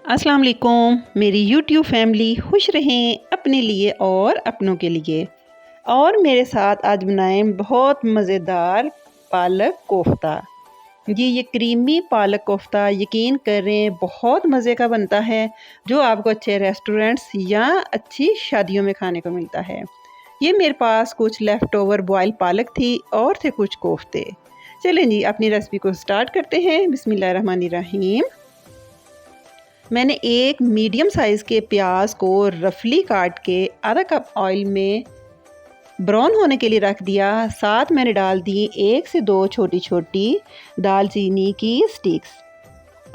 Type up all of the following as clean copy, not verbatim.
अस्सलाम वालेकुम। मेरी यूट्यूब फैमिली खुश रहें अपने लिए और अपनों के लिए। और मेरे साथ आज बनाएं बहुत मज़ेदार पालक कोफ्ता। जी, ये क्रीमी पालक कोफ्ता यकीन करें बहुत मज़े का बनता है, जो आपको अच्छे रेस्टोरेंट्स या अच्छी शादियों में खाने को मिलता है। ये मेरे पास कुछ लेफ़्ट ओवर बॉयल पालक थी और थे कुछ कोफ्ते। चलें जी, अपनी रेसिपी को स्टार्ट करते हैं। बिस्मिल्लाहिर्रहमानिर्रहीम। मैंने एक मीडियम साइज़ के प्याज को रफली काट के आधा कप ऑयल में ब्राउन होने के लिए रख दिया। साथ मैंने डाल दी 1 से 2 छोटी छोटी दालचीनी की स्टिक्स।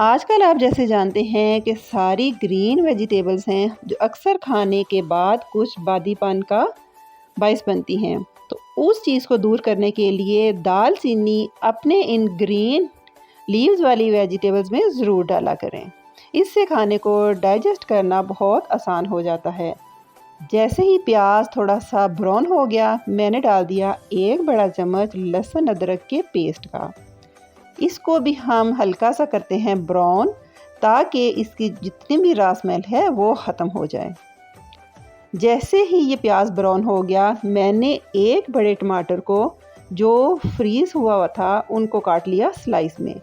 आजकल आप जैसे जानते हैं कि सारी ग्रीन वेजिटेबल्स हैं जो अक्सर खाने के बाद कुछ बादीपन का बायस बनती हैं, तो उस चीज़ को दूर करने के लिए दालचीनी अपने इन ग्रीन लीव्स वाली वेजिटेबल्स में ज़रूर डाला करें। इससे खाने को डाइजेस्ट करना बहुत आसान हो जाता है। जैसे ही प्याज थोड़ा सा ब्राउन हो गया, मैंने डाल दिया 1 बड़ा चम्मच लहसुन अदरक के पेस्ट का। इसको भी हम हल्का सा करते हैं ब्राउन, ताकि इसकी जितनी भी रॉ स्मेल है वो ख़त्म हो जाए। जैसे ही ये प्याज ब्राउन हो गया, मैंने 1 बड़े टमाटर को जो फ्रीज़ हुआ था उनको काट लिया स्लाइस में।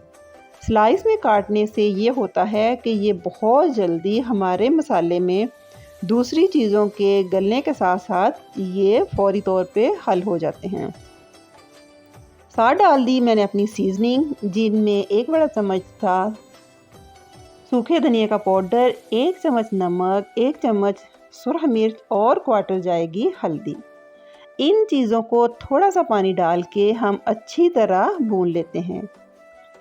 स्लाइस में काटने से ये होता है कि ये बहुत जल्दी हमारे मसाले में दूसरी चीज़ों के गलने के साथ साथ ये फौरी तौर पे हल हो जाते हैं। साथ डाल दी मैंने अपनी सीजनिंग, जिनमें 1 बड़ा चम्मच था सूखे धनिया का पाउडर, 1 चम्मच नमक, 1 चम्मच सुरख मिर्च और क्वार्टर जाएगी हल्दी। इन चीज़ों को थोड़ा सा पानी डाल के हम अच्छी तरह भून लेते हैं।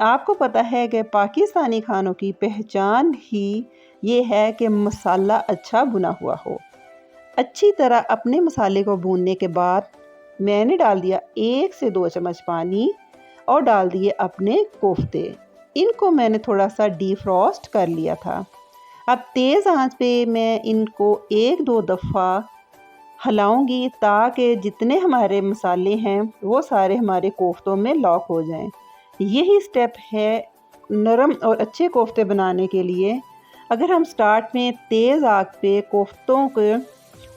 आपको पता है कि पाकिस्तानी खानों की पहचान ही ये है कि मसाला अच्छा भुना हुआ हो। अच्छी तरह अपने मसाले को भूनने के बाद मैंने डाल दिया 1 से 2 चम्मच पानी और डाल दिए अपने कोफ्ते। इनको मैंने थोड़ा सा डीफ्रॉस्ट कर लिया था। अब तेज़ आंच पे मैं इनको 1-2 दफ़ा हिलाऊंगी, ताकि जितने हमारे मसाले हैं वो सारे हमारे कोफ्तों में लॉक हो जाएं। यही स्टेप है नरम और अच्छे कोफ्ते बनाने के लिए। अगर हम स्टार्ट में तेज़ आग पे कोफ्तों के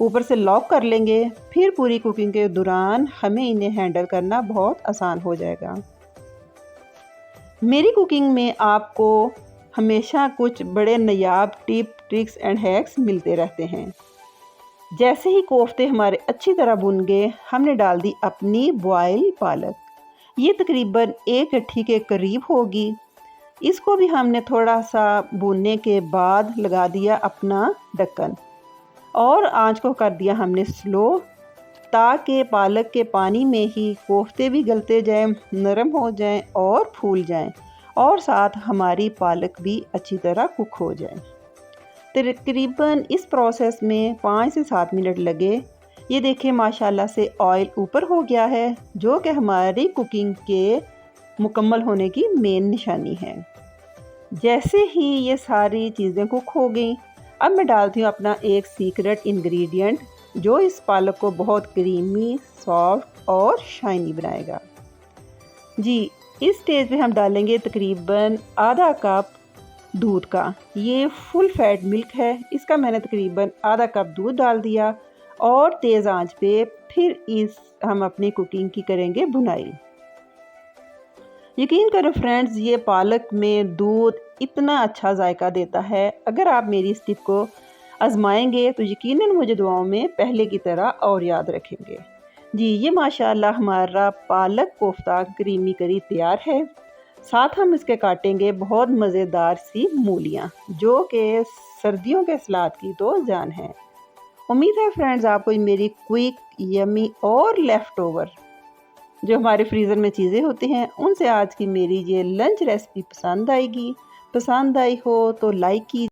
ऊपर से लॉक कर लेंगे, फिर पूरी कुकिंग के दौरान हमें इन्हें हैंडल करना बहुत आसान हो जाएगा। मेरी कुकिंग में आपको हमेशा कुछ बड़े नायाब टिप, ट्रिक्स एंड हैक्स मिलते रहते हैं। जैसे ही कोफ्ते हमारे अच्छी तरह भुन गए, हमने डाल दी अपनी बॉयल पालक। ये तकरीबन 1 कट्ठी के करीब होगी। इसको भी हमने थोड़ा सा भूनने के बाद लगा दिया अपना ढक्कन और आंच को कर दिया हमने स्लो, ताकि पालक के पानी में ही कोफ्ते भी गलते जाएं, नरम हो जाएं और फूल जाएं, और साथ हमारी पालक भी अच्छी तरह कुक हो जाए। तकरीबन इस प्रोसेस में 5 से 7 मिनट लगे। ये देखिए माशाल्लाह से ऑयल ऊपर हो गया है, जो कि हमारी कुकिंग के मुकम्मल होने की मेन निशानी है। जैसे ही ये सारी चीज़ें कुक हो गई, अब मैं डालती हूँ अपना एक सीक्रेट इंग्रेडिएंट, जो इस पालक को बहुत क्रीमी, सॉफ्ट और शाइनी बनाएगा। जी, इस स्टेज पे हम डालेंगे तकरीबन आधा कप दूध का। ये फुल फैट मिल्क है। इसका मैंने तकरीबन आधा कप दूध डाल दिया और तेज़ आंच पे फिर हम अपनी कुकिंग की करेंगे भुनाई। यकीन करो फ्रेंड्स, ये पालक में दूध इतना अच्छा जायका देता है। अगर आप मेरी इस टिप को आजमाएंगे तो यकीनन मुझे दुआओं में पहले की तरह और याद रखेंगे। जी, ये माशाल्लाह हमारा पालक कोफ्ता क्रीमी करी तैयार है। साथ हम इसके काटेंगे बहुत मज़ेदार सी मूलियाँ, जो कि सर्दियों के सलाद की तो जान है। उम्मीद है फ्रेंड्स आपको मेरी क्विक, यमी और लेफ़्ट ओवर जो हमारे फ्रीज़र में चीज़ें होती हैं, उनसे आज की मेरी ये लंच रेसिपी पसंद आएगी। पसंद आई हो तो लाइक कीजिए।